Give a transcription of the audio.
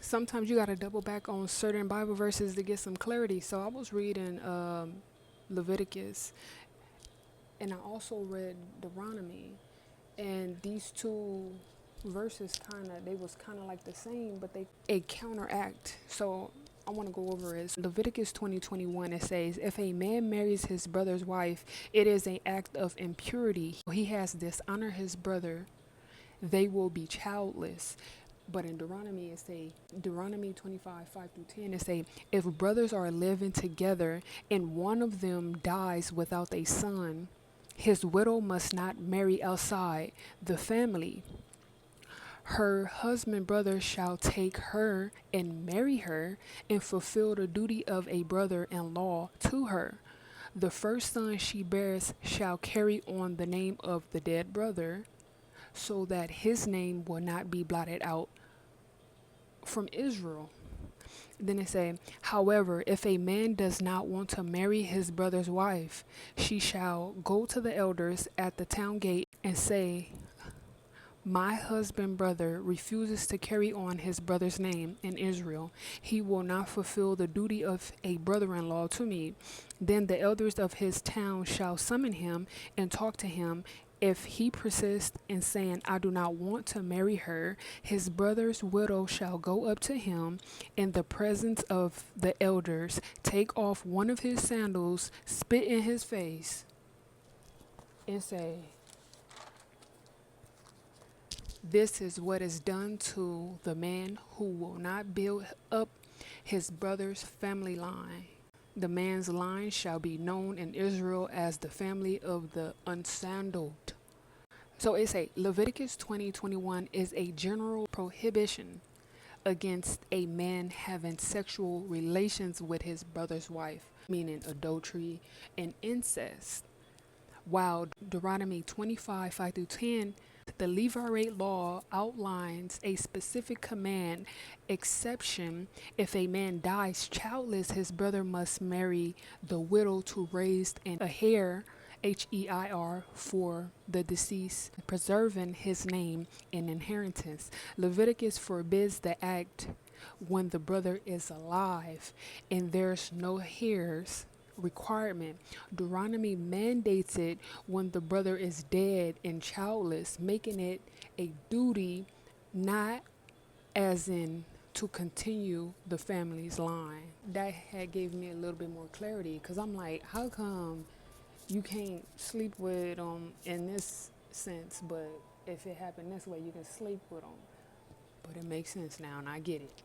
sometimes you got to double back on certain Bible verses to get some clarity. So I was reading Leviticus, and I also read Deuteronomy, and these two verses they was kind of like the same, but they a counteract. So I want to go over it. Leviticus 20:21, it says, if a man marries his brother's wife, it is an act of impurity. He has dishonored his brother. They will be childless. But in Deuteronomy, it say, Deuteronomy 25:5-10, it say, if brothers are living together and one of them dies without a son, his widow must not marry outside the family. Her husband brother shall take her and marry her and fulfill the duty of a brother-in-law to her. The first son she bears shall carry on the name of the dead brother, so that his name will not be blotted out from Israel. Then it say, however, if a man does not want to marry his brother's wife, she shall go to the elders at the town gate and say, my husband brother refuses to carry on his brother's name in Israel. He will not fulfill the duty of a brother-in-law to me. Then the elders of his town shall summon him and talk to him. If he persists in saying, I do not want to marry her, his brother's widow shall go up to him in the presence of the elders, take off one of his sandals, spit in his face, and say, this is what is done to the man who will not build up his brother's family line. The man's line shall be known in Israel as the family of the unsandaled. So it's a Leviticus 20:21 is a general prohibition against a man having sexual relations with his brother's wife, meaning adultery and incest. While Deuteronomy 25:5-10, the Levirate law outlines a specific command exception. If a man dies childless, his brother must marry the widow to raise an heir, HEIR, for the deceased, preserving his name and inheritance. Leviticus forbids the act when the brother is alive and there's no heirs requirement. Deuteronomy mandates it when the brother is dead and childless, making it a duty, not as in to continue the family's line. That had gave me a little bit more clarity, because I'm like, how come you can't sleep with them in this sense, but if it happened this way, you can sleep with them? But it makes sense now, and I get it.